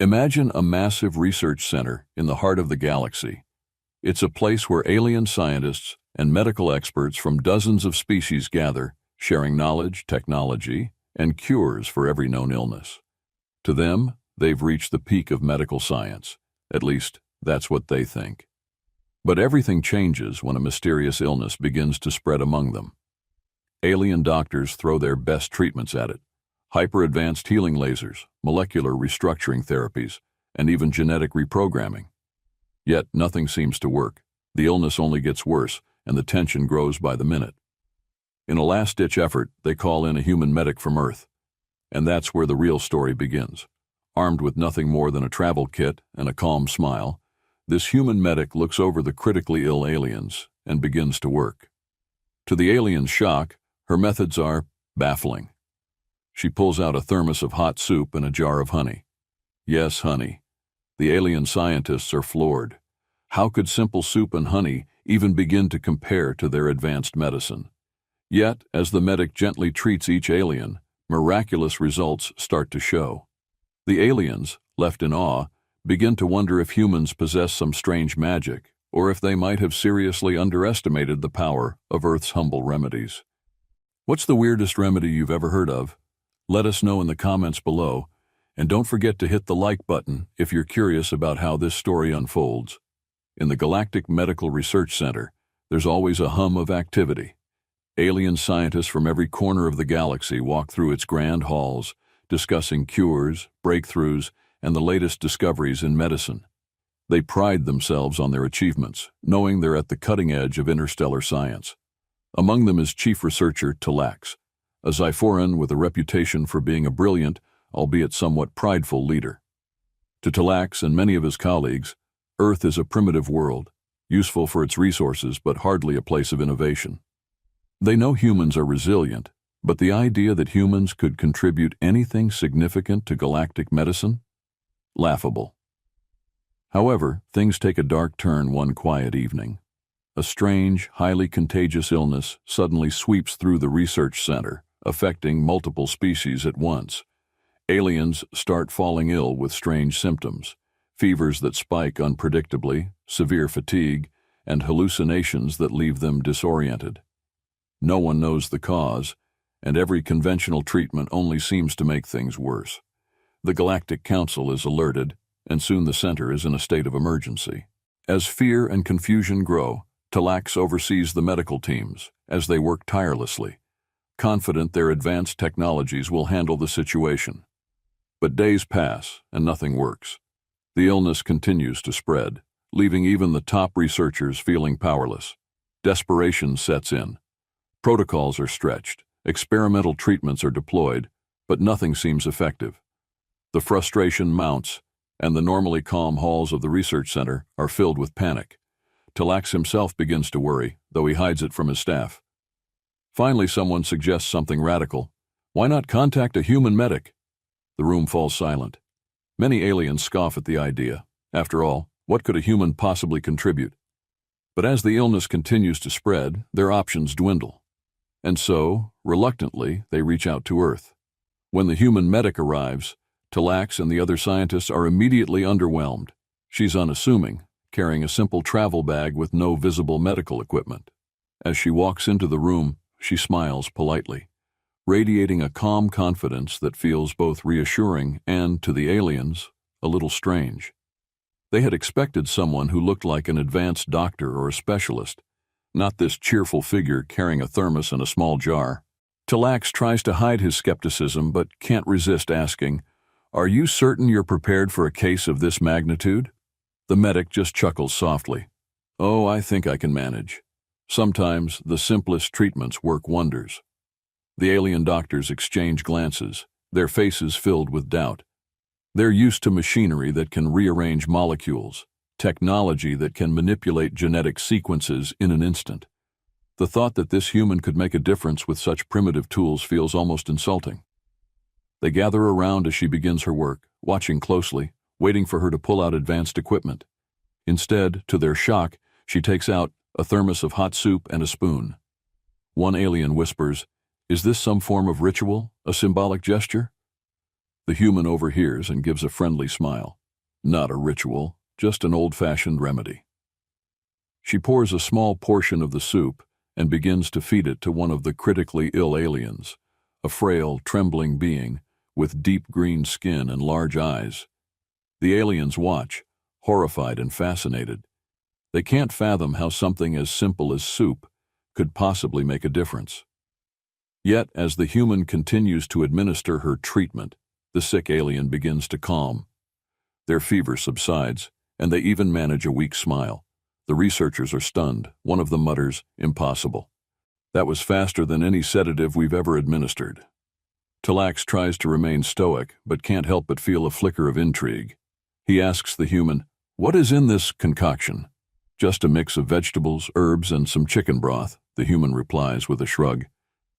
Imagine a massive research center in the heart of the galaxy. It's a place where alien scientists and medical experts from dozens of species gather, sharing knowledge, technology, and cures for every known illness. To them, they've reached the peak of medical science. At least, that's what they think. But everything changes when a mysterious illness begins to spread among them. Alien doctors throw their best treatments at it. Hyper-advanced healing lasers, molecular restructuring therapies, and even genetic reprogramming. Yet nothing seems to work. The illness only gets worse, and the tension grows by the minute. In a last-ditch effort, they call in a human medic from Earth. And that's where the real story begins. Armed with nothing more than a travel kit and a calm smile, this human medic looks over the critically ill aliens and begins to work. To the aliens' shock, her methods are baffling. She pulls out a thermos of hot soup and a jar of honey. Yes, honey. The alien scientists are floored. How could simple soup and honey even begin to compare to their advanced medicine? Yet, as the medic gently treats each alien, miraculous results start to show. The aliens, left in awe, begin to wonder if humans possess some strange magic, or if they might have seriously underestimated the power of Earth's humble remedies. What's the weirdest remedy you've ever heard of? Let us know in the comments below, and don't forget to hit the like button if you're curious about how this story unfolds. In the Galactic Medical Research Center, there's always a hum of activity. Alien scientists from every corner of the galaxy walk through its grand halls, discussing cures, breakthroughs, and the latest discoveries in medicine. They pride themselves on their achievements, knowing they're at the cutting edge of interstellar science. Among them is Chief Researcher Talax, a Zyphoran with a reputation for being a brilliant, albeit somewhat prideful leader. To Talax and many of his colleagues, Earth is a primitive world, useful for its resources but hardly a place of innovation. They know humans are resilient, but the idea that humans could contribute anything significant to galactic medicine? Laughable. However, things take a dark turn one quiet evening. A strange, highly contagious illness suddenly sweeps through the research center, affecting multiple species at once. Aliens start falling ill with strange symptoms, fevers that spike unpredictably, severe fatigue, and hallucinations that leave them disoriented. No one knows the cause, and every conventional treatment only seems to make things worse. The Galactic Council is alerted, and soon the center is in a state of emergency. As fear and confusion grow, Talax oversees the medical teams as they work tirelessly, confident their advanced technologies will handle the situation. But days pass, and nothing works. The illness continues to spread, leaving even the top researchers feeling powerless. Desperation sets in. Protocols are stretched, experimental treatments are deployed, but nothing seems effective. The frustration mounts, and the normally calm halls of the research center are filled with panic. Talax himself begins to worry, though he hides it from his staff. Finally, someone suggests something radical. Why not contact a human medic? The room falls silent. Many aliens scoff at the idea. After all, what could a human possibly contribute? But as the illness continues to spread, their options dwindle. And so, reluctantly, they reach out to Earth. When the human medic arrives, Talax and the other scientists are immediately underwhelmed. She's unassuming, carrying a simple travel bag with no visible medical equipment. As she walks into the room, she smiles politely, radiating a calm confidence that feels both reassuring and, to the aliens, a little strange. They had expected someone who looked like an advanced doctor or a specialist, not this cheerful figure carrying a thermos and a small jar. Talax tries to hide his skepticism but can't resist asking, "Are you certain you're prepared for a case of this magnitude?" The medic just chuckles softly. "Oh, I think I can manage." Sometimes the simplest treatments work wonders. The alien doctors exchange glances, their faces filled with doubt. They're used to machinery that can rearrange molecules, technology that can manipulate genetic sequences in an instant. The thought that this human could make a difference with such primitive tools feels almost insulting. They gather around as she begins her work, watching closely, waiting for her to pull out advanced equipment. Instead, to their shock, she takes out a thermos of hot soup and a spoon. One alien whispers, "Is this some form of ritual, a symbolic gesture?" The human overhears and gives a friendly smile. Not a ritual, just an old-fashioned remedy. She pours a small portion of the soup and begins to feed it to one of the critically ill aliens, a frail, trembling being with deep green skin and large eyes. The aliens watch, horrified and fascinated. They can't fathom how something as simple as soup could possibly make a difference. Yet, as the human continues to administer her treatment, the sick alien begins to calm. Their fever subsides, and they even manage a weak smile. The researchers are stunned. One of them mutters, "Impossible. That was faster than any sedative we've ever administered." Talax tries to remain stoic, but can't help but feel a flicker of intrigue. He asks the human, "What is in this concoction?" "Just a mix of vegetables, herbs, and some chicken broth," the human replies with a shrug.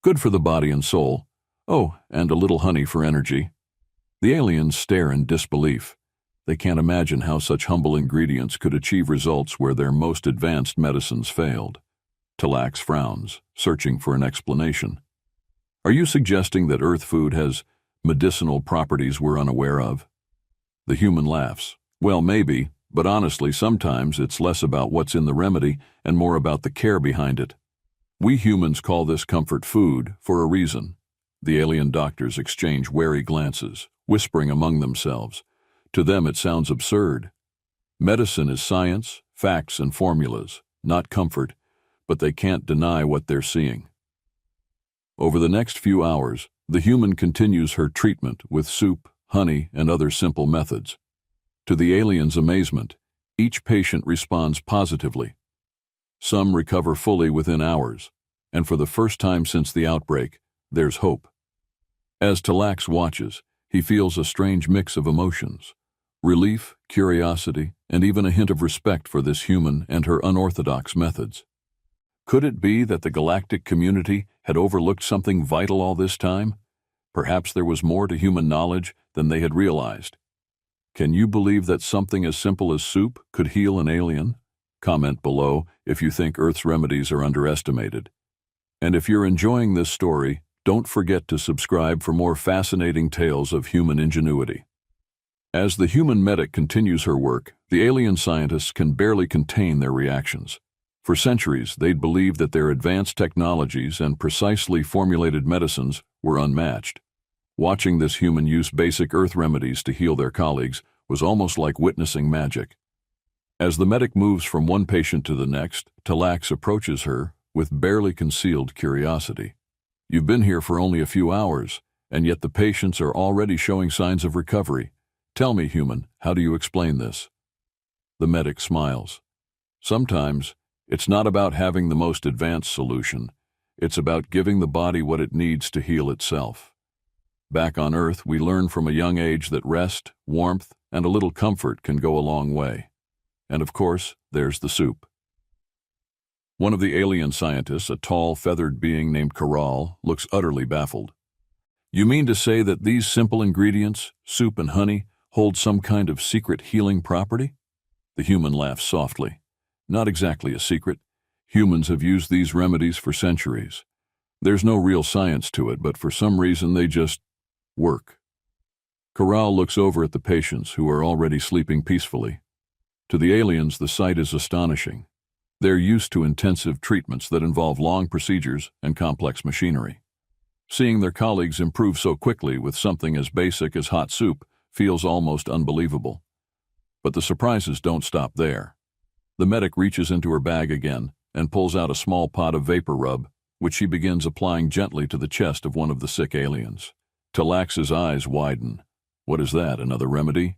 "Good for the body and soul. Oh, and a little honey for energy." The aliens stare in disbelief. They can't imagine how such humble ingredients could achieve results where their most advanced medicines failed. Talax frowns, searching for an explanation. "Are you suggesting that Earth food has medicinal properties we're unaware of?" The human laughs. "Well, maybe, but honestly, sometimes it's less about what's in the remedy and more about the care behind it. We humans call this comfort food for a reason." The alien doctors exchange wary glances, whispering among themselves. To them it sounds absurd. Medicine is science, facts, and formulas, not comfort, but they can't deny what they're seeing. Over the next few hours, the human continues her treatment with soup, honey, and other simple methods. To the alien's amazement, each patient responds positively. Some recover fully within hours, and for the first time since the outbreak, there's hope. As Talax watches, he feels a strange mix of emotions: relief, curiosity, and even a hint of respect for this human and her unorthodox methods. Could it be that the galactic community had overlooked something vital all this time? Perhaps there was more to human knowledge than they had realized. Can you believe that something as simple as soup could heal an alien? Comment below if you think Earth's remedies are underestimated. And if you're enjoying this story, don't forget to subscribe for more fascinating tales of human ingenuity. As the human medic continues her work, the alien scientists can barely contain their reactions. For centuries, they'd believed that their advanced technologies and precisely formulated medicines were unmatched. Watching this human use basic Earth remedies to heal their colleagues was almost like witnessing magic. As the medic moves from one patient to the next, Talax approaches her with barely concealed curiosity. "You've been here for only a few hours, and yet the patients are already showing signs of recovery. Tell me, human, how do you explain this?" The medic smiles. "Sometimes, it's not about having the most advanced solution. It's about giving the body what it needs to heal itself. Back on Earth, we learn from a young age that rest, warmth, and a little comfort can go a long way. And of course, there's the soup." One of the alien scientists, a tall, feathered being named Corral, looks utterly baffled. "You mean to say that these simple ingredients, soup and honey, hold some kind of secret healing property?" The human laughs softly. "Not exactly a secret. Humans have used these remedies for centuries. There's no real science to it, but for some reason they just work." Corral looks over at the patients who are already sleeping peacefully. To the aliens, the sight is astonishing. They're used to intensive treatments that involve long procedures and complex machinery. Seeing their colleagues improve so quickly with something as basic as hot soup feels almost unbelievable. But the surprises don't stop there. The medic reaches into her bag again and pulls out a small pot of vapor rub, which she begins applying gently to the chest of one of the sick aliens. Talax's eyes widen. "What is that, another remedy?"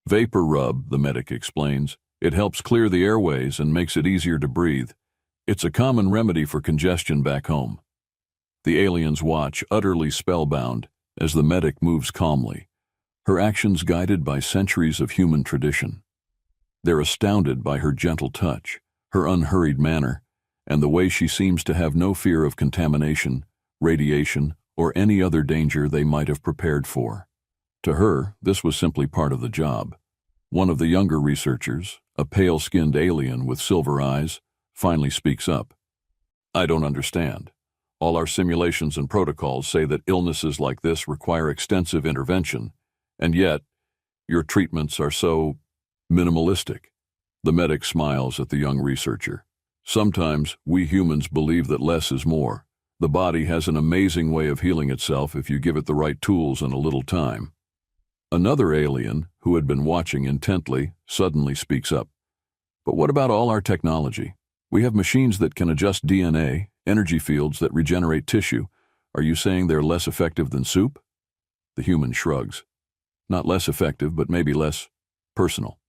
"Vapor rub," the medic explains. "It helps clear the airways and makes it easier to breathe. It's a common remedy for congestion back home." The aliens watch, utterly spellbound, as the medic moves calmly, her actions guided by centuries of human tradition. They're astounded by her gentle touch, her unhurried manner, and the way she seems to have no fear of contamination, radiation, or any other danger they might have prepared for. To her, this was simply part of the job. One of the younger researchers, a pale-skinned alien with silver eyes, finally speaks up. "I don't understand. All our simulations and protocols say that illnesses like this require extensive intervention, And yet, your treatments are so minimalistic. The medic smiles at the young researcher. Sometimes we humans believe that less is more. The body has an amazing way of healing itself if you give it the right tools and a little time. Another alien, who had been watching intently, suddenly speaks up. But what about all our technology? We have machines that can adjust DNA, energy fields that regenerate tissue. Are you saying they're less effective than soup? The human shrugs. Not less effective, but maybe less personal.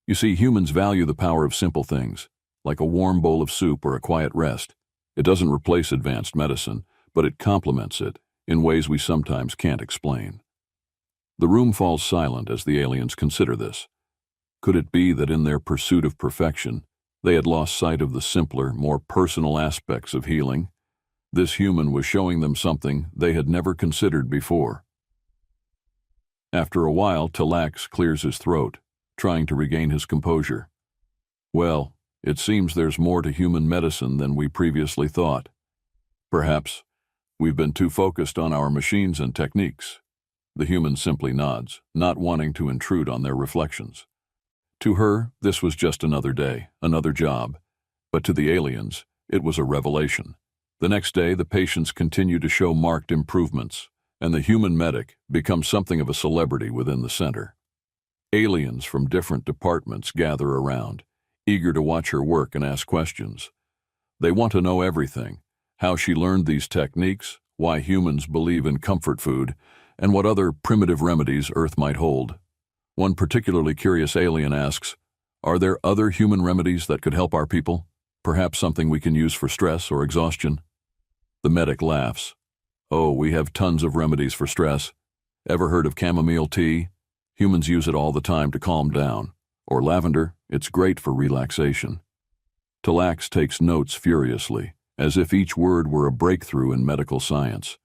You see, humans value the power of simple things, like a warm bowl of soup or a quiet rest. It doesn't replace advanced medicine, but it complements it in ways we sometimes can't explain. The room falls silent as the aliens consider this. Could it be that in their pursuit of perfection, they had lost sight of the simpler, more personal aspects of healing? This human was showing them something they had never considered before. After a while, Talax clears his throat, trying to regain his composure. Well, it seems there's more to human medicine than we previously thought. Perhaps we've been too focused on our machines and techniques. The human simply nods, not wanting to intrude on their reflections. To her, this was just another day, another job. But to the aliens, it was a revelation. The next day, the patients continue to show marked improvements, and the human medic becomes something of a celebrity within the center. Aliens from different departments gather around, eager to watch her work and ask questions. They want to know everything: how she learned these techniques, why humans believe in comfort food, and what other primitive remedies Earth might hold. One particularly curious alien asks, "Are there other human remedies that could help our people? Perhaps something we can use for stress or exhaustion?" The medic laughs. "Oh, we have tons of remedies for stress. Ever heard of chamomile tea? Humans use it all the time to calm down. Or lavender, it's great for relaxation." Talax takes notes furiously, as if each word were a breakthrough in medical science.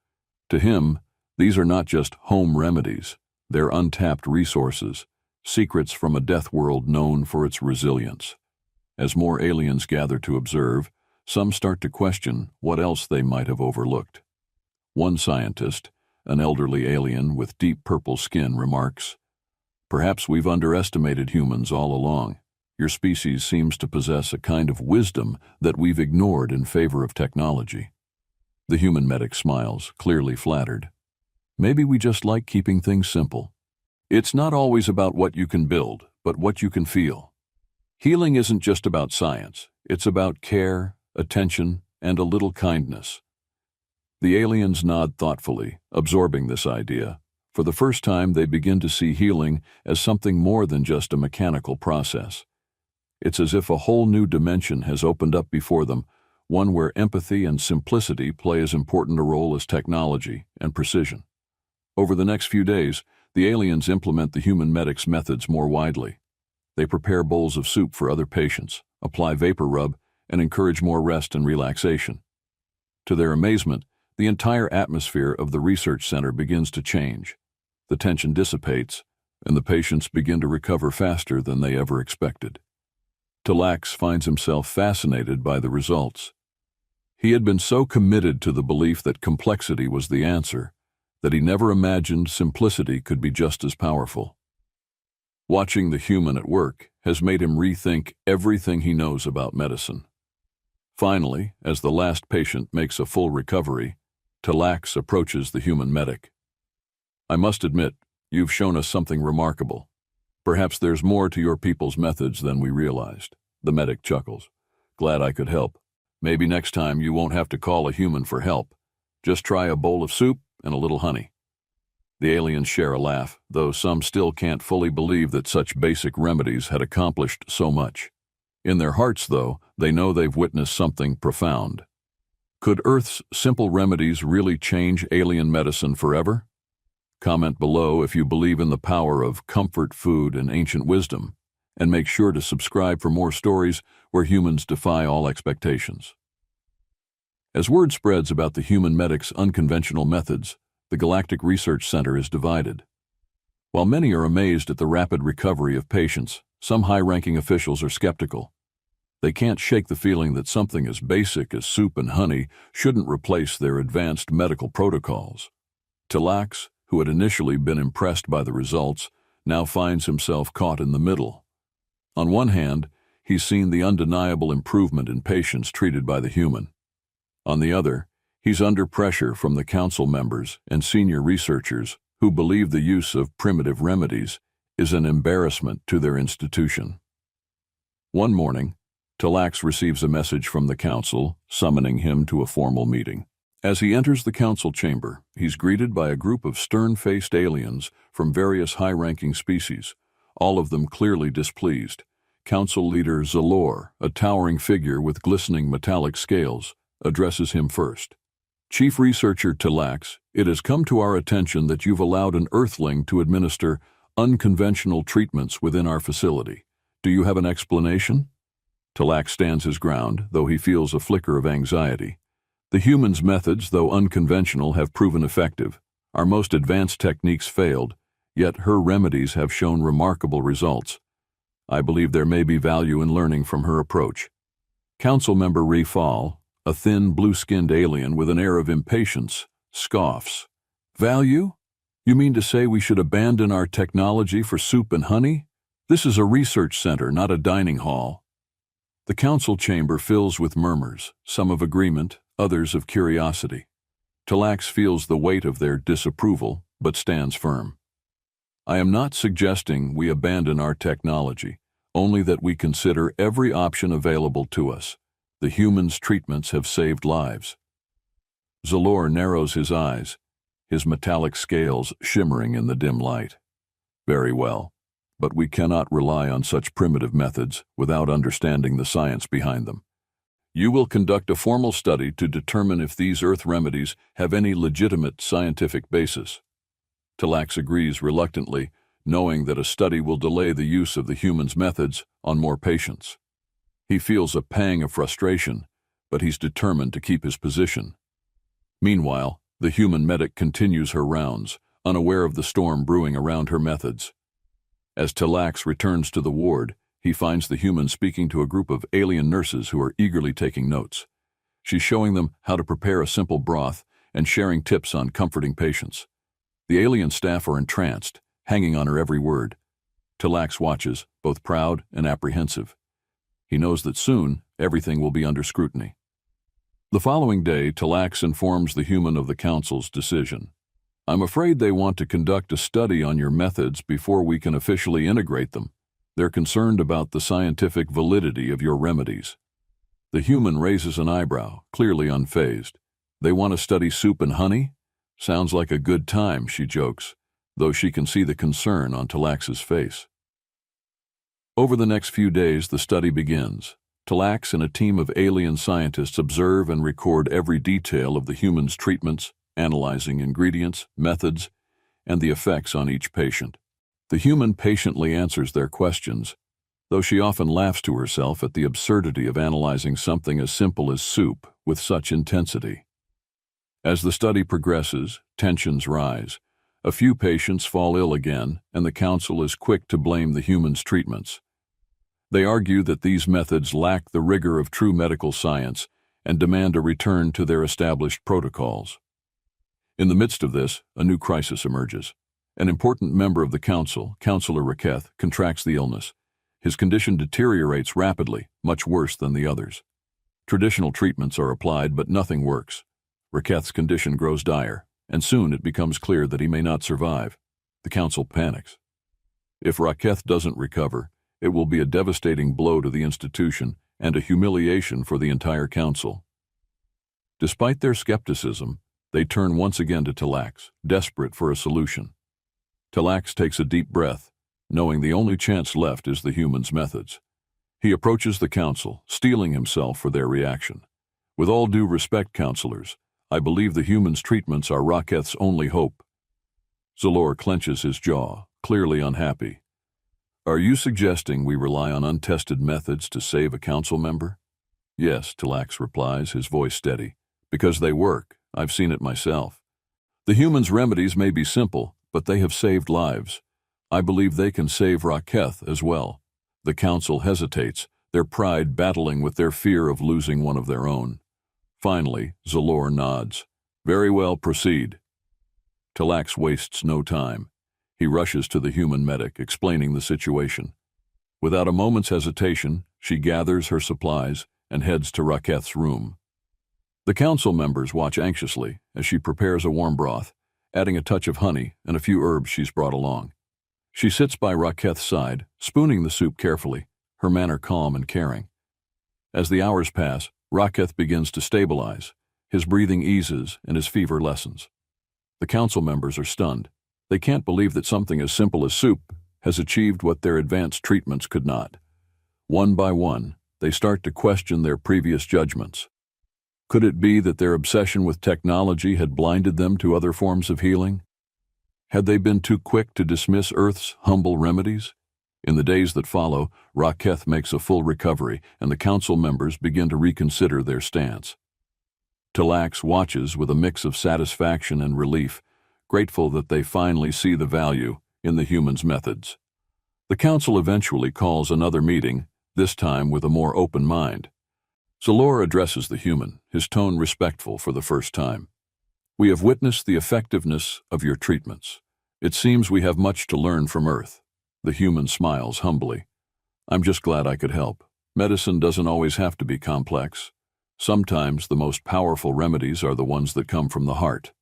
To him, these are not just home remedies, they're untapped resources, secrets from a death world known for its resilience. As more aliens gather to observe, some start to question what else they might have overlooked. One scientist, an elderly alien with deep purple skin, remarks, "Perhaps we've underestimated humans all along. Your species seems to possess a kind of wisdom that we've ignored in favor of technology." The human medic smiles, clearly flattered. "Maybe we just like keeping things simple. It's not always about what you can build, but what you can feel. Healing isn't just about science. It's about care, attention, and a little kindness." The aliens nod thoughtfully, absorbing this idea. For the first time, they begin to see healing as something more than just a mechanical process. It's as if a whole new dimension has opened up before them, one where empathy and simplicity play as important a role as technology and precision. Over the next few days, the aliens implement the human medic's methods more widely. They prepare bowls of soup for other patients, apply vapor rub, and encourage more rest and relaxation. To their amazement, the entire atmosphere of the research center begins to change. The tension dissipates, and the patients begin to recover faster than they ever expected. Talax finds himself fascinated by the results. He had been so committed to the belief that complexity was the answer that he never imagined simplicity could be just as powerful. Watching the human at work has made him rethink everything he knows about medicine. Finally, as the last patient makes a full recovery, Talax approaches the human medic. "I must admit, you've shown us something remarkable. Perhaps there's more to your people's methods than we realized." The medic chuckles. "Glad I could help. Maybe next time you won't have to call a human for help. Just try a bowl of soup and a little honey." The aliens share a laugh, though some still can't fully believe that such basic remedies had accomplished so much. In their hearts, though, they know they've witnessed something profound. Could Earth's simple remedies really change alien medicine forever? Comment below if you believe in the power of comfort food and ancient wisdom, and make sure to subscribe for more stories where humans defy all expectations. As word spreads about the human medic's unconventional methods, the Galactic Research Center is divided. While many are amazed at the rapid recovery of patients, some high-ranking officials are skeptical. They can't shake the feeling that something as basic as soup and honey shouldn't replace their advanced medical protocols. Talax, who had initially been impressed by the results, now finds himself caught in the middle. On one hand, he's seen the undeniable improvement in patients treated by the human. On the other, he's under pressure from the council members and senior researchers who believe the use of primitive remedies is an embarrassment to their institution. One morning, Talax receives a message from the council summoning him to a formal meeting. As he enters the council chamber, he's greeted by a group of stern-faced aliens from various high-ranking species, all of them clearly displeased. Council leader Zalor, a towering figure with glistening metallic scales, addresses him first. Chief Researcher Talax, it has come to our attention that you've allowed an Earthling to administer unconventional treatments within our facility. Do you have an explanation? Talax stands his ground, though he feels a flicker of anxiety. The human's methods, though unconventional, have proven effective. Our most advanced techniques failed, yet her remedies have shown remarkable results. I believe there may be value in learning from her approach. Council member Rifal, a thin, blue-skinned alien with an air of impatience, scoffs. Value? You mean to say we should abandon our technology for soup and honey? This is a research center, not a dining hall. The council chamber fills with murmurs, some of agreement, others of curiosity. Talax feels the weight of their disapproval, but stands firm. I am not suggesting we abandon our technology, only that we consider every option available to us. The human's treatments have saved lives. Zalor narrows his eyes, his metallic scales shimmering in the dim light. Very well, but we cannot rely on such primitive methods without understanding the science behind them. You will conduct a formal study to determine if these Earth remedies have any legitimate scientific basis. Talax agrees reluctantly, knowing that a study will delay the use of the human's methods on more patients. He feels a pang of frustration, but he's determined to keep his position. Meanwhile, the human medic continues her rounds, unaware of the storm brewing around her methods. As Talax returns to the ward, he finds the human speaking to a group of alien nurses who are eagerly taking notes. She's showing them how to prepare a simple broth and sharing tips on comforting patients. The alien staff are entranced, hanging on her every word. Talax watches, both proud and apprehensive. He knows that soon everything will be under scrutiny. The following day, Talax informs the human of the council's decision. I'm afraid they want to conduct a study on your methods before we can officially integrate them. They're concerned about the scientific validity of your remedies. The human raises an eyebrow, clearly unfazed. They want to study soup and honey? Sounds like a good time, she jokes, though she can see the concern on Talax's face. Over the next few days, the study begins. Talax and a team of alien scientists observe and record every detail of the human's treatments, analyzing ingredients, methods, and the effects on each patient. The human patiently answers their questions, though she often laughs to herself at the absurdity of analyzing something as simple as soup with such intensity. As the study progresses, tensions rise. A few patients fall ill again, and the council is quick to blame the human's treatments. They argue that these methods lack the rigor of true medical science and demand a return to their established protocols. In the midst of this, a new crisis emerges. An important member of the council, Councillor Raketh, contracts the illness. His condition deteriorates rapidly, much worse than the others. Traditional treatments are applied, but nothing works. Raketh's condition grows dire, and soon it becomes clear that he may not survive. The council panics. If Raketh doesn't recover, it will be a devastating blow to the institution and a humiliation for the entire council. Despite their skepticism, they turn once again to Talax, desperate for a solution. Talax takes a deep breath, knowing the only chance left is the human's methods. He approaches the council, steeling himself for their reaction. With all due respect, councillors, I believe the human's treatments are Raketh's only hope. Zalor clenches his jaw, clearly unhappy. Are you suggesting we rely on untested methods to save a council member? Yes, Talax replies, his voice steady. Because they work. I've seen it myself. The human's remedies may be simple, but they have saved lives. I believe they can save Raketh as well. The council hesitates, their pride battling with their fear of losing one of their own. Finally, Zalor nods. Very well, proceed. Talax wastes no time. He rushes to the human medic, explaining the situation. Without a moment's hesitation, she gathers her supplies and heads to Raketh's room. The council members watch anxiously as she prepares a warm broth, adding a touch of honey and a few herbs she's brought along. She sits by Raketh's side, spooning the soup carefully, her manner calm and caring. As the hours pass, Raketh begins to stabilize. His breathing eases and his fever lessens. The council members are stunned. They can't believe that something as simple as soup has achieved what their advanced treatments could not. One by one, they start to question their previous judgments. Could it be that their obsession with technology had blinded them to other forms of healing? Had they been too quick to dismiss Earth's humble remedies? In the days that follow, Raketh makes a full recovery, and the council members begin to reconsider their stance. Talax watches with a mix of satisfaction and relief, grateful that they finally see the value in the human's methods. The council eventually calls another meeting, this time with a more open mind. Zalor addresses the human, his tone respectful for the first time. "We have witnessed the effectiveness of your treatments. It seems we have much to learn from Earth." The human smiles humbly. "I'm just glad I could help. Medicine doesn't always have to be complex. Sometimes the most powerful remedies are the ones that come from the heart."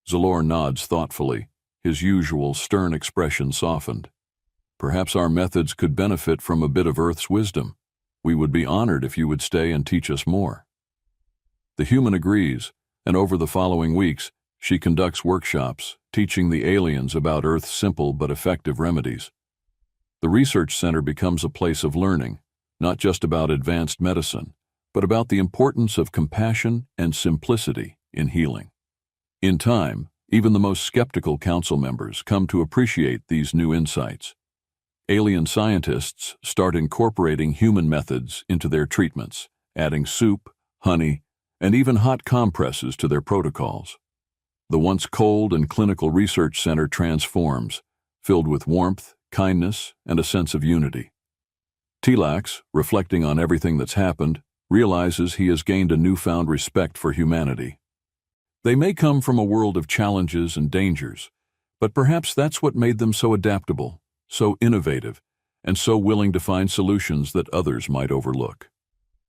Zalor nods thoughtfully, his usual stern expression softened. "Perhaps our methods could benefit from a bit of Earth's wisdom. We would be honored if you would stay and teach us more." The human agrees, and over the following weeks, she conducts workshops, teaching the aliens about Earth's simple but effective remedies. The research center becomes a place of learning, not just about advanced medicine, but about the importance of compassion and simplicity in healing. In time, even the most skeptical council members come to appreciate these new insights. Alien scientists start incorporating human methods into their treatments, adding soup, honey, and even hot compresses to their protocols. The once cold and clinical research center transforms, filled with warmth, kindness, and a sense of unity. Talax, reflecting on everything that's happened, realizes he has gained a newfound respect for humanity. They may come from a world of challenges and dangers, but perhaps that's what made them so adaptable, so innovative, and so willing to find solutions that others might overlook.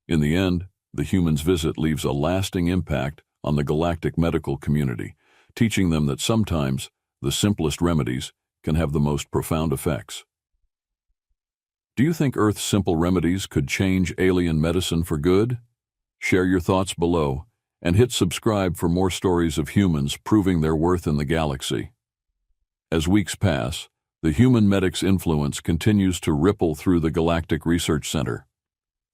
In the end, the human's visit leaves a lasting impact on the galactic medical community, teaching them that sometimes the simplest remedies can have the most profound effects. Do you think Earth's simple remedies could change alien medicine for good? Share your thoughts below, and hit subscribe for more stories of humans proving their worth in the galaxy. As weeks pass, the human medic's influence continues to ripple through the Galactic Research Center.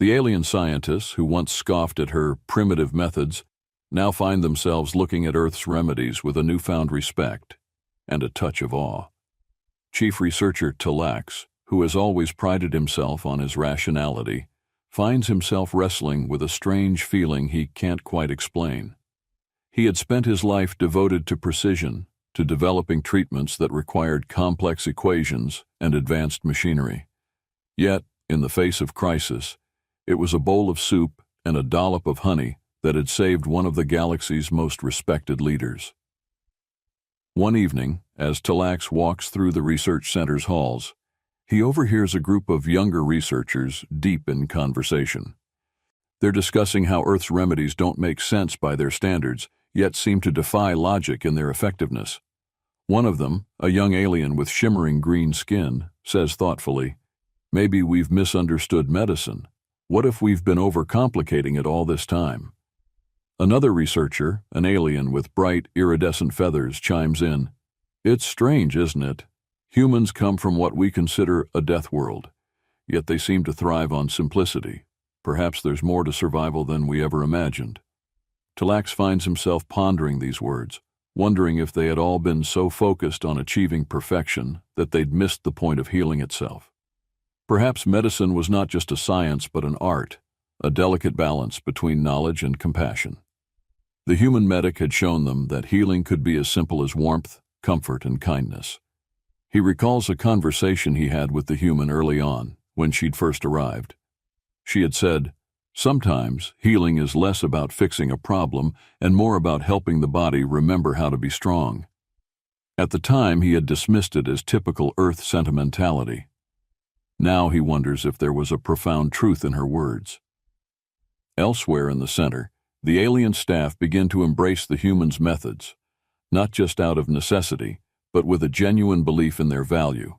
The alien scientists who once scoffed at her primitive methods now find themselves looking at Earth's remedies with a newfound respect and a touch of awe. Chief Researcher Talax, who has always prided himself on his rationality, finds himself wrestling with a strange feeling he can't quite explain. He had spent his life devoted to precision, to developing treatments that required complex equations and advanced machinery. Yet, in the face of crisis, it was a bowl of soup and a dollop of honey that had saved one of the galaxy's most respected leaders. One evening, as Talax walks through the research center's halls, he overhears a group of younger researchers deep in conversation. They're discussing how Earth's remedies don't make sense by their standards, yet seem to defy logic in their effectiveness. One of them, a young alien with shimmering green skin, says thoughtfully, "Maybe we've misunderstood medicine. What if we've been overcomplicating it all this time?" Another researcher, an alien with bright, iridescent feathers, chimes in, "It's strange, isn't it? Humans come from what we consider a death world, yet they seem to thrive on simplicity. Perhaps there's more to survival than we ever imagined." Talax finds himself pondering these words, wondering if they had all been so focused on achieving perfection that they'd missed the point of healing itself. Perhaps medicine was not just a science but an art, a delicate balance between knowledge and compassion. The human medic had shown them that healing could be as simple as warmth, comfort, and kindness. He recalls a conversation he had with the human early on, when she'd first arrived. She had said, "Sometimes healing is less about fixing a problem and more about helping the body remember how to be strong." At the time, he had dismissed it as typical Earth sentimentality. Now he wonders if there was a profound truth in her words. Elsewhere in the center, the alien staff begin to embrace the humans' methods, not just out of necessity, but with a genuine belief in their value.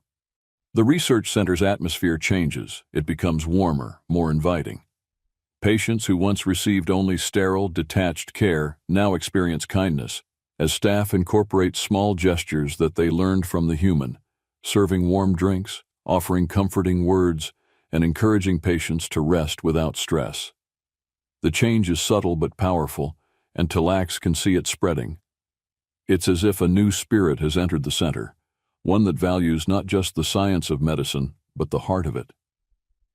The research center's atmosphere changes. It becomes warmer, more inviting. Patients who once received only sterile, detached care now experience kindness, as staff incorporate small gestures that they learned from the human, serving warm drinks, offering comforting words, and encouraging patients to rest without stress. The change is subtle but powerful, and Talax can see it spreading. It's as if a new spirit has entered the center, one that values not just the science of medicine, but the heart of it.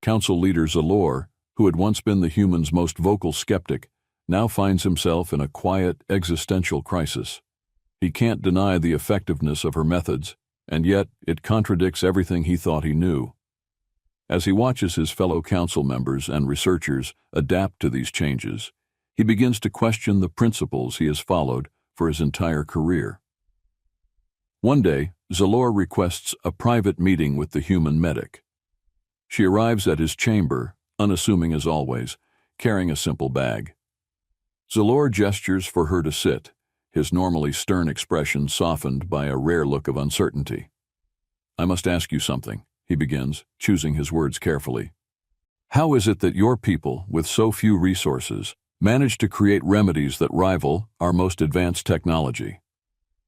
Council leader Zalor, who had once been the human's most vocal skeptic, now finds himself in a quiet, existential crisis. He can't deny the effectiveness of her methods, and yet it contradicts everything he thought he knew. As he watches his fellow council members and researchers adapt to these changes, he begins to question the principles he has followed for his entire career. One day, Zalor requests a private meeting with the human medic. She arrives at his chamber, unassuming as always, carrying a simple bag. Zalor gestures for her to sit, his normally stern expression softened by a rare look of uncertainty. "I must ask you something," he begins, choosing his words carefully. "How is it that your people, with so few resources, manage to create remedies that rival our most advanced technology?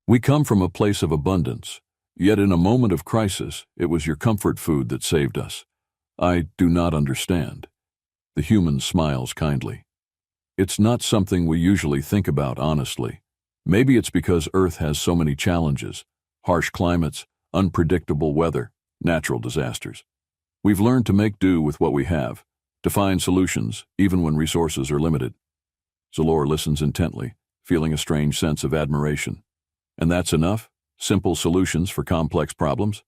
We come from a place of abundance, yet in a moment of crisis, it was your comfort food that saved us. I do not understand." The human smiles kindly. "It's not something we usually think about honestly. Maybe it's because Earth has so many challenges: harsh climates, unpredictable weather, natural disasters. We've learned to make do with what we have, to find solutions even when resources are limited." Zalor listens intently, feeling a strange sense of admiration. "And that's enough? Simple solutions for complex problems?"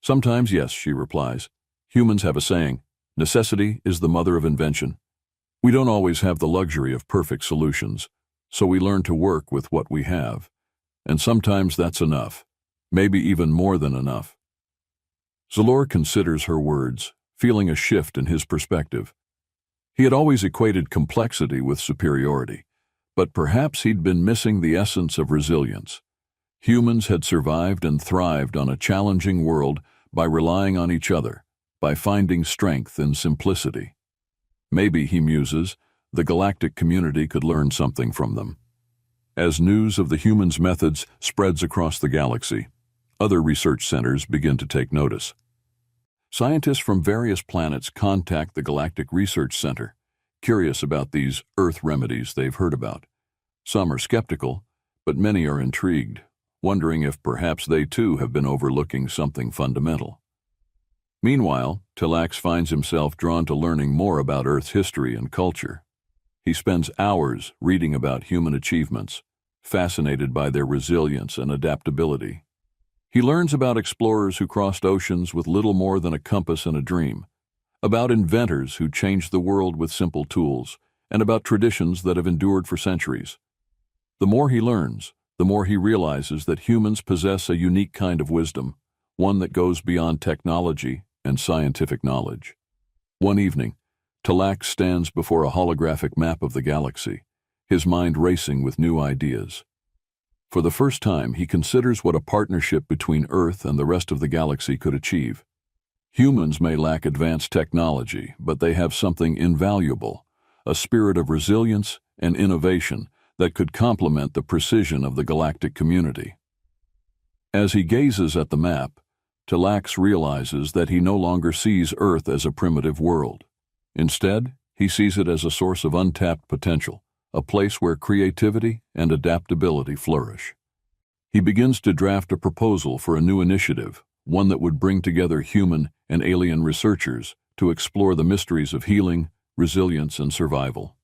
"Sometimes, yes," she replies. "Humans have a saying, necessity is the mother of invention. We don't always have the luxury of perfect solutions, so we learn to work with what we have. And sometimes that's enough, maybe even more than enough." Zalor considers her words, feeling a shift in his perspective. He had always equated complexity with superiority, but perhaps he'd been missing the essence of resilience. Humans had survived and thrived on a challenging world by relying on each other, by finding strength in simplicity. Maybe, he muses, the galactic community could learn something from them. As news of the humans' methods spreads across the galaxy, other research centers begin to take notice. Scientists from various planets contact the Galactic Research Center, curious about these Earth remedies they've heard about. Some are skeptical, but many are intrigued, wondering if perhaps they too have been overlooking something fundamental. Meanwhile, Talax finds himself drawn to learning more about Earth's history and culture. He spends hours reading about human achievements, fascinated by their resilience and adaptability. He learns about explorers who crossed oceans with little more than a compass and a dream, about inventors who changed the world with simple tools, and about traditions that have endured for centuries. The more he learns, the more he realizes that humans possess a unique kind of wisdom, one that goes beyond technology and scientific knowledge. One evening, Talax stands before a holographic map of the galaxy, his mind racing with new ideas. For the first time, he considers what a partnership between Earth and the rest of the galaxy could achieve. Humans may lack advanced technology, but they have something invaluable, a spirit of resilience and innovation that could complement the precision of the galactic community. As he gazes at the map, Talax realizes that he no longer sees Earth as a primitive world. Instead, he sees it as a source of untapped potential, a place where creativity and adaptability flourish. He begins to draft a proposal for a new initiative, one that would bring together human and alien researchers to explore the mysteries of healing, resilience, and survival.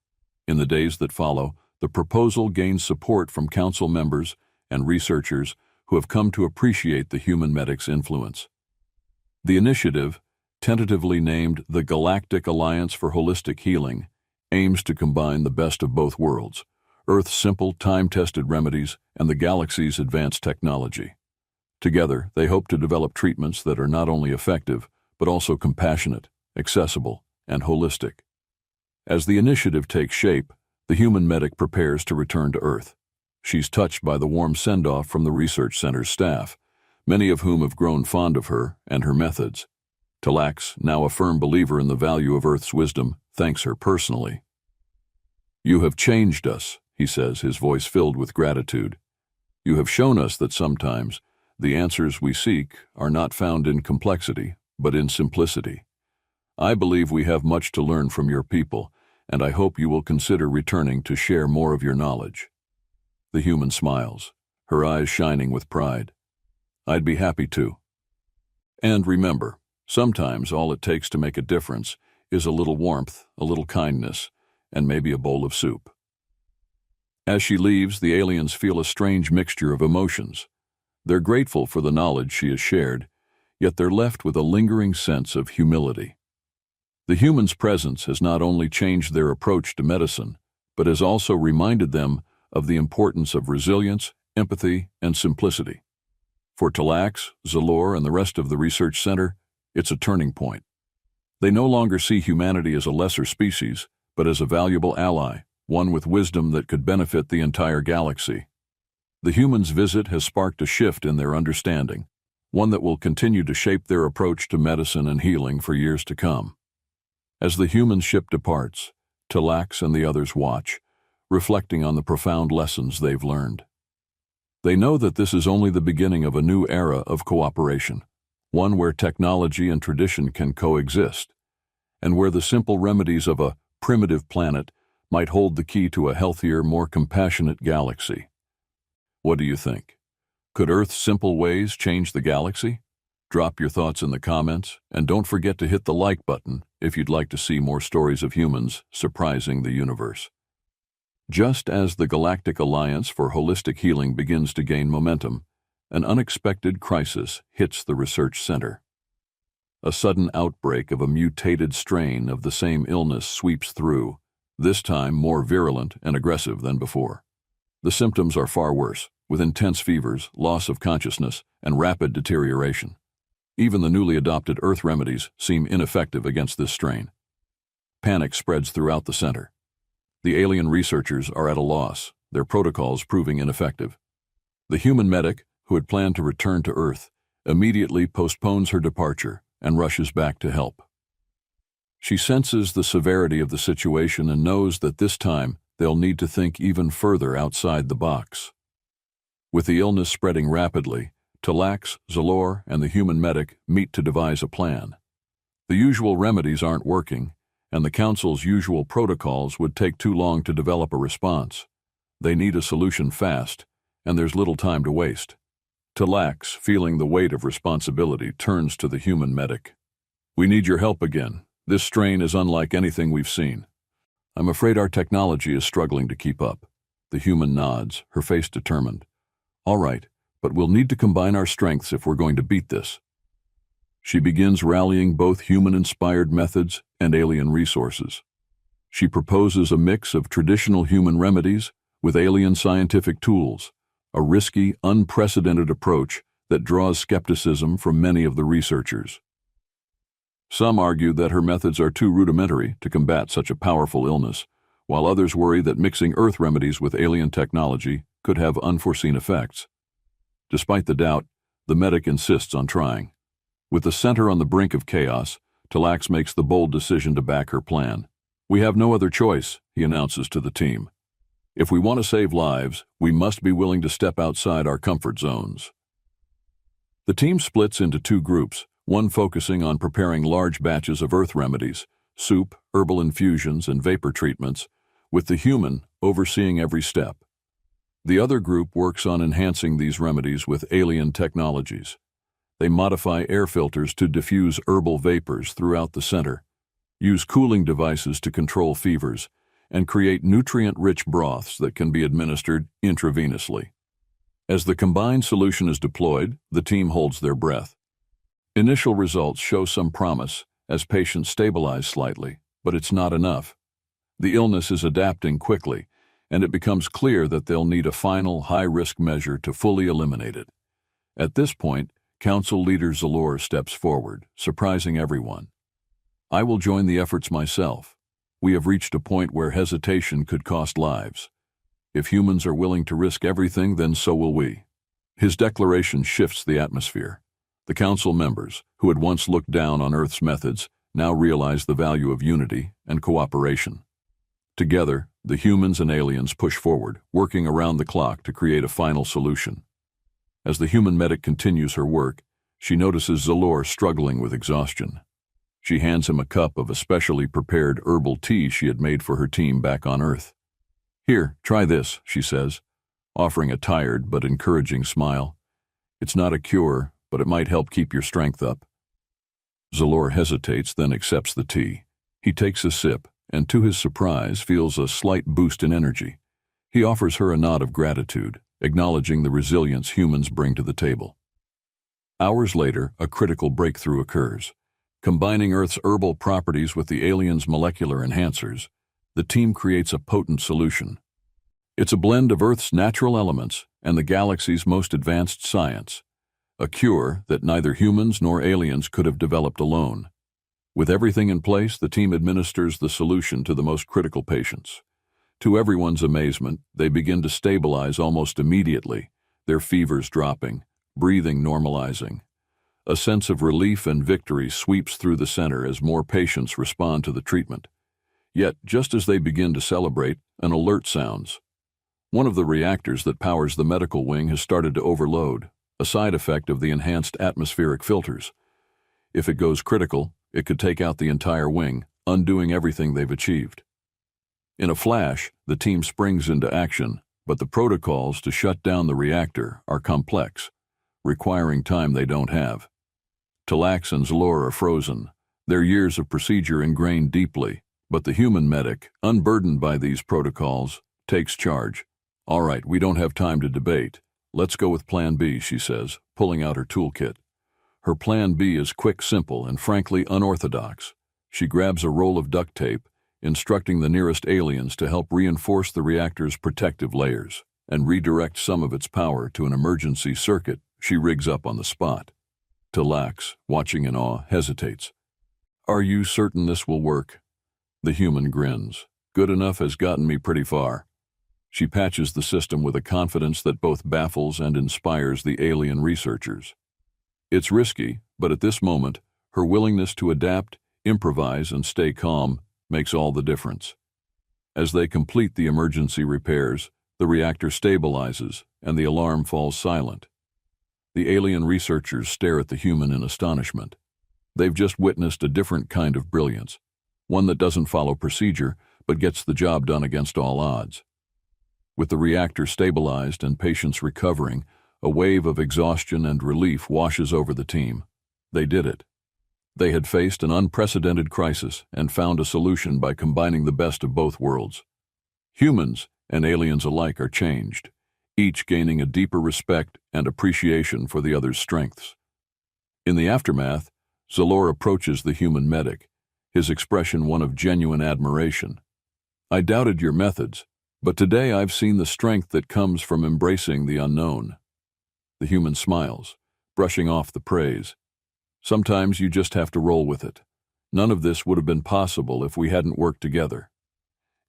In the days that follow, the proposal gains support from council members and researchers who have come to appreciate the human medic's influence. The initiative, tentatively named the Galactic Alliance for Holistic Healing, aims to combine the best of both worlds, Earth's simple, time-tested remedies and the galaxy's advanced technology. Together, they hope to develop treatments that are not only effective, but also compassionate, accessible, and holistic. As the initiative takes shape, the human medic prepares to return to Earth. She's touched by the warm send-off from the research center's staff, many of whom have grown fond of her and her methods. Talax, now a firm believer in the value of Earth's wisdom, thanks her personally. "You have changed us," he says, his voice filled with gratitude. "You have shown us that sometimes the answers we seek are not found in complexity, but in simplicity. I believe we have much to learn from your people, and I hope you will consider returning to share more of your knowledge." The human smiles, her eyes shining with pride. "I'd be happy to. And remember, sometimes all it takes to make a difference is a little warmth, a little kindness, and maybe a bowl of soup." As she leaves, the aliens feel a strange mixture of emotions. They're grateful for the knowledge she has shared, yet they're left with a lingering sense of humility. The human's presence has not only changed their approach to medicine, but has also reminded them of the importance of resilience, empathy, and simplicity. For Talax, Zalor, and the rest of the research center, it's a turning point. They no longer see humanity as a lesser species, but as a valuable ally, one with wisdom that could benefit the entire galaxy. The human's visit has sparked a shift in their understanding, one that will continue to shape their approach to medicine and healing for years to come. As the human ship departs, Talax and the others watch, reflecting on the profound lessons they've learned. They know that this is only the beginning of a new era of cooperation, one where technology and tradition can coexist, and where the simple remedies of a primitive planet might hold the key to a healthier, more compassionate galaxy. What do you think? Could Earth's simple ways change the galaxy? Drop your thoughts in the comments, and don't forget to hit the like button if you'd like to see more stories of humans surprising the universe. Just as the Galactic Alliance for Holistic Healing begins to gain momentum, an unexpected crisis hits the research center. A sudden outbreak of a mutated strain of the same illness sweeps through, this time more virulent and aggressive than before. The symptoms are far worse, with intense fevers, loss of consciousness, and rapid deterioration. Even the newly adopted Earth remedies seem ineffective against this strain. Panic spreads throughout the center. The alien researchers are at a loss, their protocols proving ineffective. The human medic, who had planned to return to Earth, immediately postpones her departure and rushes back to help. She senses the severity of the situation and knows that this time they'll need to think even further outside the box. With the illness spreading rapidly, Talax, Zalor, and the human medic meet to devise a plan. The usual remedies aren't working, and the Council's usual protocols would take too long to develop a response. They need a solution fast, and there's little time to waste. Talax, feeling the weight of responsibility, turns to the human medic. "We need your help again. This strain is unlike anything we've seen. I'm afraid our technology is struggling to keep up." The human nods, her face determined. "All right, but we'll need to combine our strengths if we're going to beat this." She begins rallying both human-inspired methods and alien resources. She proposes a mix of traditional human remedies with alien scientific tools, a risky, unprecedented approach that draws skepticism from many of the researchers. Some argue that her methods are too rudimentary to combat such a powerful illness, while others worry that mixing Earth remedies with alien technology could have unforeseen effects. Despite the doubt, the medic insists on trying. With the center on the brink of chaos, Talax makes the bold decision to back her plan. "We have no other choice," he announces to the team. "If we want to save lives, we must be willing to step outside our comfort zones." The team splits into two groups, one focusing on preparing large batches of Earth remedies, soup, herbal infusions, and vapor treatments, with the human overseeing every step. The other group works on enhancing these remedies with alien technologies. They modify air filters to diffuse herbal vapors throughout the center, use cooling devices to control fevers, and create nutrient-rich broths that can be administered intravenously. As the combined solution is deployed, the team holds their breath. Initial results show some promise as patients stabilize slightly, but it's not enough. The illness is adapting quickly, and it becomes clear that they'll need a final high-risk measure to fully eliminate it. At this point, Council Leader Zalor steps forward, surprising everyone. "I will join the efforts myself. We have reached a point where hesitation could cost lives. If humans are willing to risk everything, then so will we." His declaration shifts the atmosphere. The council members, who had once looked down on Earth's methods, now realize the value of unity and cooperation. Together, the humans and aliens push forward, working around the clock to create a final solution. As the human medic continues her work, she notices Zalor struggling with exhaustion. She hands him a cup of a specially prepared herbal tea she had made for her team back on Earth. "Here, try this," she says, offering a tired but encouraging smile. "It's not a cure, but it might help keep your strength up." Zalor hesitates, then accepts the tea. He takes a sip, and to his surprise feels a slight boost in energy. He offers her a nod of gratitude, acknowledging the resilience humans bring to the table. Hours later, a critical breakthrough occurs. Combining Earth's herbal properties with the aliens' molecular enhancers, the team creates a potent solution. It's a blend of Earth's natural elements and the galaxy's most advanced science, a cure that neither humans nor aliens could have developed alone. With everything in place, the team administers the solution to the most critical patients. To everyone's amazement, they begin to stabilize almost immediately, their fevers dropping, breathing normalizing. A sense of relief and victory sweeps through the center as more patients respond to the treatment. Yet, just as they begin to celebrate, an alert sounds. One of the reactors that powers the medical wing has started to overload, a side effect of the enhanced atmospheric filters. If it goes critical, it could take out the entire wing, undoing everything they've achieved. In a flash, the team springs into action, but the protocols to shut down the reactor are complex, requiring time they don't have. Talax and Zalor are frozen, their years of procedure ingrained deeply, but the human medic, unburdened by these protocols, takes charge. "All right, we don't have time to debate. Let's go with Plan B," she says, pulling out her toolkit. Her Plan B is quick, simple, and frankly unorthodox. She grabs a roll of duct tape, instructing the nearest aliens to help reinforce the reactor's protective layers and redirect some of its power to an emergency circuit she rigs up on the spot. Talax, watching in awe, hesitates. "Are you certain this will work?" The human grins. "Good enough has gotten me pretty far." She patches the system with a confidence that both baffles and inspires the alien researchers. It's risky, but at this moment, her willingness to adapt, improvise, and stay calm makes all the difference. As they complete the emergency repairs, the reactor stabilizes and the alarm falls silent. The alien researchers stare at the human in astonishment. They've just witnessed a different kind of brilliance, one that doesn't follow procedure but gets the job done against all odds. With the reactor stabilized and patients recovering, a wave of exhaustion and relief washes over the team. They did it. They had faced an unprecedented crisis and found a solution by combining the best of both worlds. Humans and aliens alike are changed, each gaining a deeper respect and appreciation for the other's strengths. In the aftermath, Zalor approaches the human medic, his expression one of genuine admiration. "I doubted your methods, but today I've seen the strength that comes from embracing the unknown." The human smiles, brushing off the praise. "Sometimes you just have to roll with it. None of this would have been possible if we hadn't worked together."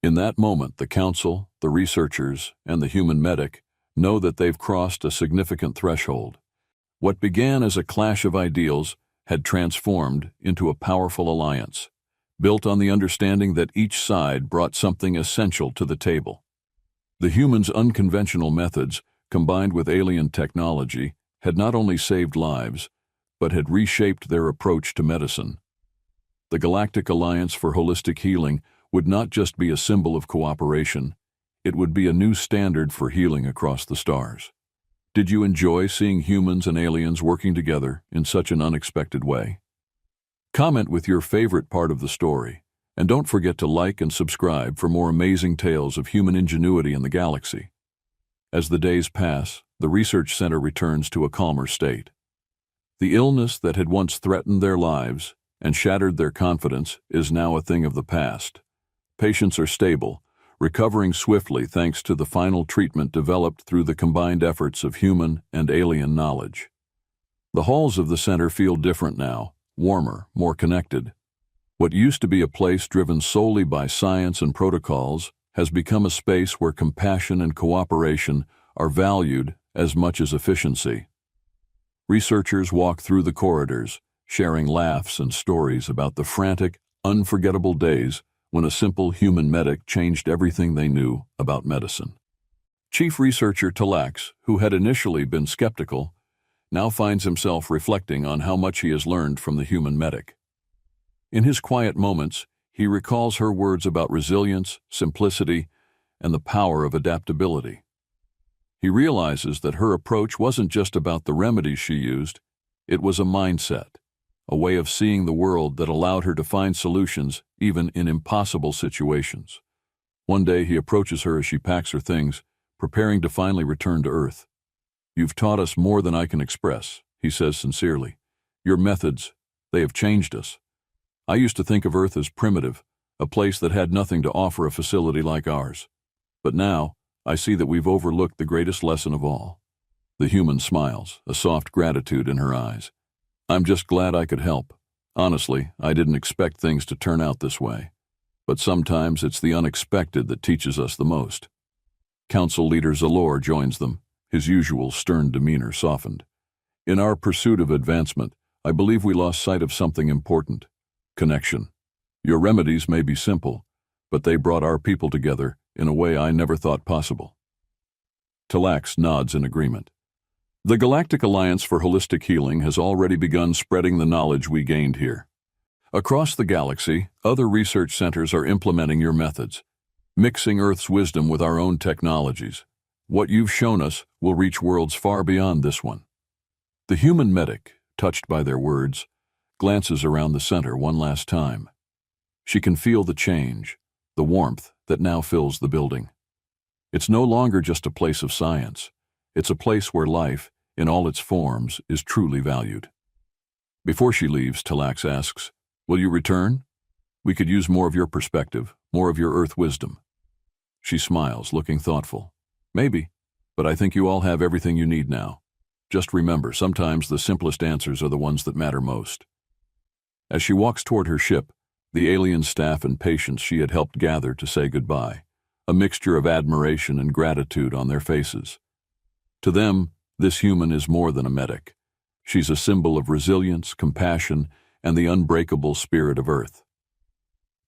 In that moment, the council, the researchers, and the human medic know that they've crossed a significant threshold. What began as a clash of ideals had transformed into a powerful alliance, built on the understanding that each side brought something essential to the table. The humans' unconventional methods, combined with alien technology, had not only saved lives, but had reshaped their approach to medicine. The Galactic Alliance for Holistic Healing would not just be a symbol of cooperation, it would be a new standard for healing across the stars. Did you enjoy seeing humans and aliens working together in such an unexpected way? Comment with your favorite part of the story, and don't forget to like and subscribe for more amazing tales of human ingenuity in the galaxy. As the days pass, the research center returns to a calmer state. The illness that had once threatened their lives and shattered their confidence is now a thing of the past. Patients are stable, recovering swiftly thanks to the final treatment developed through the combined efforts of human and alien knowledge. The halls of the center feel different now, warmer, more connected. What used to be a place driven solely by science and protocols has become a space where compassion and cooperation are valued as much as efficiency. Researchers walk through the corridors, sharing laughs and stories about the frantic, unforgettable days when a simple human medic changed everything they knew about medicine. Chief researcher Talax, who had initially been skeptical, now finds himself reflecting on how much he has learned from the human medic. In his quiet moments, he recalls her words about resilience, simplicity, and the power of adaptability. He realizes that her approach wasn't just about the remedies she used, it was a mindset, a way of seeing the world that allowed her to find solutions even in impossible situations. One day he approaches her as she packs her things, preparing to finally return to Earth. "You've taught us more than I can express," he says sincerely. "Your methods, they have changed us. I used to think of Earth as primitive, a place that had nothing to offer a facility like ours. But now, I see that we've overlooked the greatest lesson of all." The human smiles, a soft gratitude in her eyes. "I'm just glad I could help. Honestly, I didn't expect things to turn out this way. But sometimes it's the unexpected that teaches us the most." Council leader Zalor joins them, his usual stern demeanor softened. "In our pursuit of advancement, I believe we lost sight of something important: connection. Your remedies may be simple, but they brought our people together in a way I never thought possible." Talax nods in agreement. "The Galactic Alliance for Holistic Healing has already begun spreading the knowledge we gained here. Across the galaxy, other research centers are implementing your methods, mixing Earth's wisdom with our own technologies. What you've shown us will reach worlds far beyond this one." The human medic, touched by their words, glances around the center one last time. She can feel the change, the warmth that now fills the building. It's no longer just a place of science. It's a place where life, in all its forms, is truly valued. Before she leaves, Talax asks, "Will you return? We could use more of your perspective, more of your Earth wisdom." She smiles, looking thoughtful. "Maybe, but I think you all have everything you need now. Just remember, sometimes the simplest answers are the ones that matter most." As she walks toward her ship, the alien staff and patients she had helped gather to say goodbye, a mixture of admiration and gratitude on their faces. To them, this human is more than a medic. She's a symbol of resilience, compassion, and the unbreakable spirit of Earth.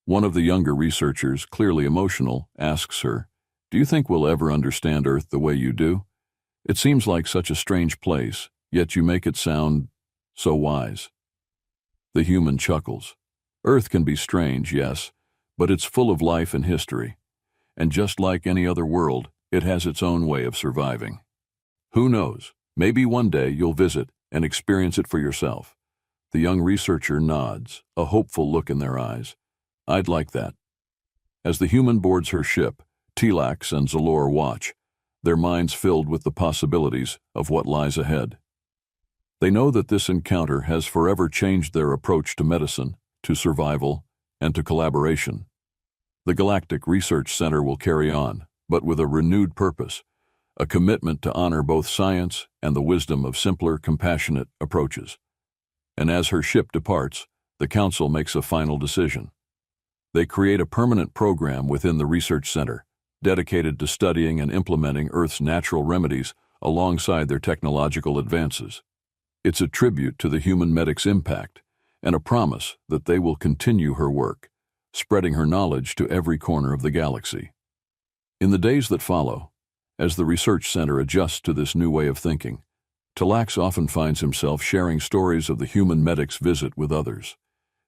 One of the younger researchers, clearly emotional, asks her, "Do you think we'll ever understand Earth the way you do? It seems like such a strange place, yet you make it sound so wise." The human chuckles. "Earth can be strange, yes, but it's full of life and history. And just like any other world, it has its own way of surviving. Who knows, maybe one day you'll visit and experience it for yourself." The young researcher nods, a hopeful look in their eyes. "I'd like that." As the human boards her ship, Talax and Zalor watch, their minds filled with the possibilities of what lies ahead. They know that this encounter has forever changed their approach to medicine, to survival, and to collaboration. The Galactic Research Center will carry on, but with a renewed purpose, a commitment to honor both science and the wisdom of simpler, compassionate approaches. And as her ship departs, the Council makes a final decision. They create a permanent program within the Research Center, dedicated to studying and implementing Earth's natural remedies alongside their technological advances. It's a tribute to the human medic's impact, and a promise that they will continue her work, spreading her knowledge to every corner of the galaxy. In the days that follow, as the Research Center adjusts to this new way of thinking, Talax often finds himself sharing stories of the human medic's visit with others.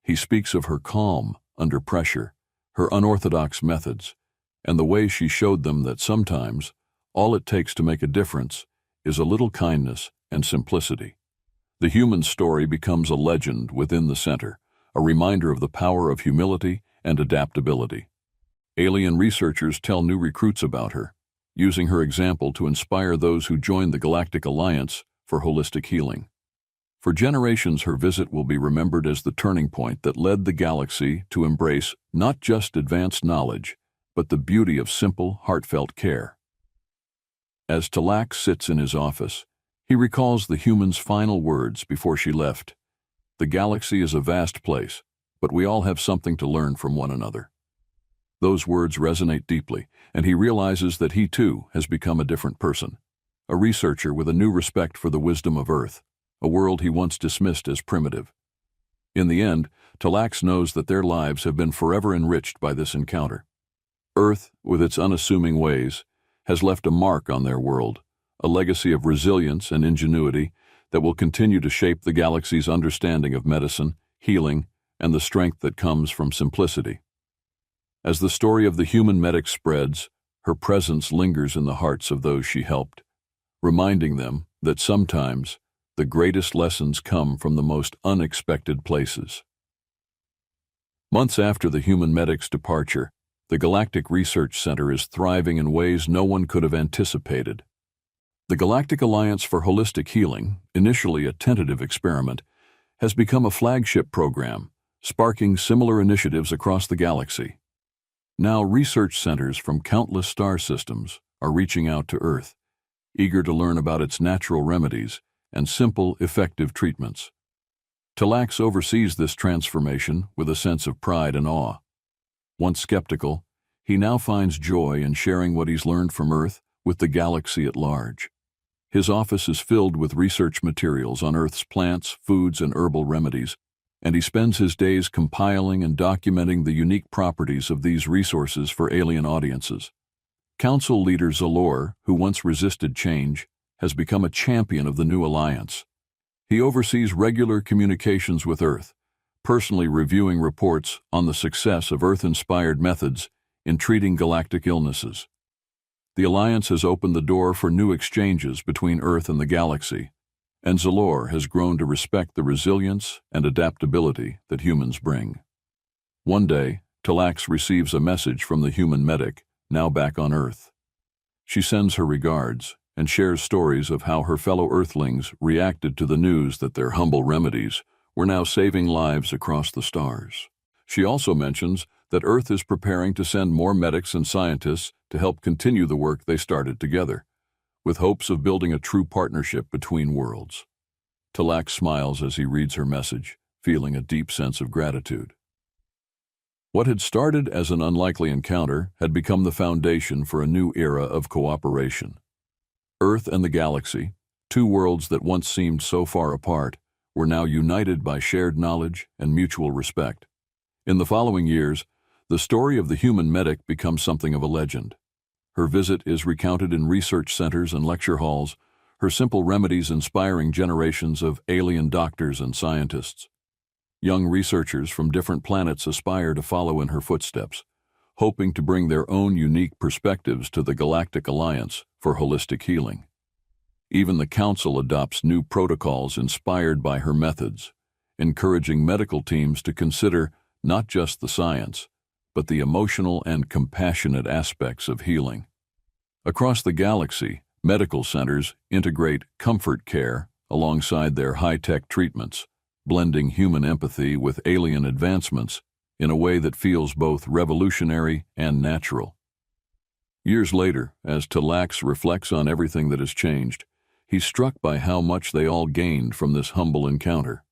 He speaks of her calm under pressure, her unorthodox methods, and the way she showed them that sometimes all it takes to make a difference is a little kindness and simplicity. The human story becomes a legend within the center, a reminder of the power of humility and adaptability. Alien researchers tell new recruits about her, using her example to inspire those who join the Galactic Alliance for Holistic Healing. For generations, her visit will be remembered as the turning point that led the galaxy to embrace not just advanced knowledge, but the beauty of simple, heartfelt care. As Talax sits in his office, He recalls the human's final words before she left. "The galaxy is a vast place, but we all have something to learn from one another." Those words resonate deeply, and he realizes that he too has become a different person, a researcher with a new respect for the wisdom of Earth, a world he once dismissed as primitive. In the end, Talax knows that their lives have been forever enriched by this encounter. Earth, with its unassuming ways, has left a mark on their world, a legacy of resilience and ingenuity that will continue to shape the galaxy's understanding of medicine, healing, and the strength that comes from simplicity. As the story of the human medic spreads, her presence lingers in the hearts of those she helped, reminding them that sometimes the greatest lessons come from the most unexpected places. Months after the human medic's departure, the Galactic Research Center is thriving in ways no one could have anticipated. The Galactic Alliance for Holistic Healing, initially a tentative experiment, has become a flagship program, sparking similar initiatives across the galaxy. Now research centers from countless star systems are reaching out to Earth, eager to learn about its natural remedies and simple, effective treatments. Talax oversees this transformation with a sense of pride and awe. Once skeptical, he now finds joy in sharing what he's learned from Earth with the galaxy at large. His office is filled with research materials on Earth's plants, foods, and herbal remedies, and he spends his days compiling and documenting the unique properties of these resources for alien audiences. Council leader Zalor, who once resisted change, has become a champion of the new alliance. He oversees regular communications with Earth, personally reviewing reports on the success of Earth-inspired methods in treating galactic illnesses. The alliance has opened the door for new exchanges between Earth and the galaxy, and Zalor has grown to respect the resilience and adaptability that humans bring. One day, Talax receives a message from the human medic, now back on Earth. She sends her regards and shares stories of how her fellow Earthlings reacted to the news that their humble remedies were now saving lives across the stars. She also mentions that Earth is preparing to send more medics and scientists to help continue the work they started together, with hopes of building a true partnership between worlds. Talax smiles as he reads her message, feeling a deep sense of gratitude. What had started as an unlikely encounter had become the foundation for a new era of cooperation. Earth and the galaxy, two worlds that once seemed so far apart, were now united by shared knowledge and mutual respect. In the following years, the story of the human medic becomes something of a legend. Her visit is recounted in research centers and lecture halls, her simple remedies inspiring generations of alien doctors and scientists. Young researchers from different planets aspire to follow in her footsteps, hoping to bring their own unique perspectives to the Galactic Alliance for holistic healing. Even the Council adopts new protocols inspired by her methods, encouraging medical teams to consider not just the science, but the emotional and compassionate aspects of healing. Across the galaxy, medical centers integrate comfort care alongside their high-tech treatments, blending human empathy with alien advancements in a way that feels both revolutionary and natural. Years later, as Talax reflects on everything that has changed, he's struck by how much they all gained from this humble encounter.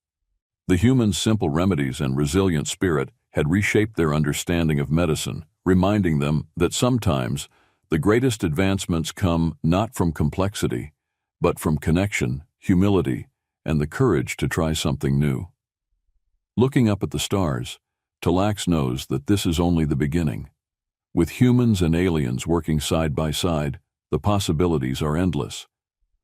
The humans' simple remedies and resilient spirit had reshaped their understanding of medicine, reminding them that sometimes the greatest advancements come not from complexity, but from connection, humility, and the courage to try something new. Looking up at the stars, Talax knows that this is only the beginning. With humans and aliens working side by side, the possibilities are endless.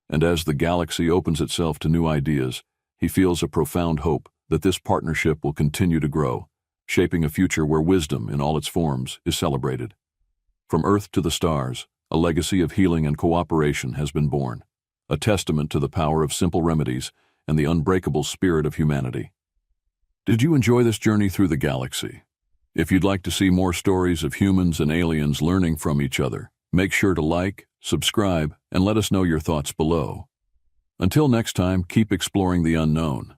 And as the galaxy opens itself to new ideas, he feels a profound hope that this partnership will continue to grow, shaping a future where wisdom in all its forms is celebrated. From Earth to the stars, a legacy of healing and cooperation has been born, a testament to the power of simple remedies and the unbreakable spirit of humanity. Did you enjoy this journey through the galaxy? If you'd like to see more stories of humans and aliens learning from each other, make sure to like, subscribe, and let us know your thoughts below. Until next time, keep exploring the unknown.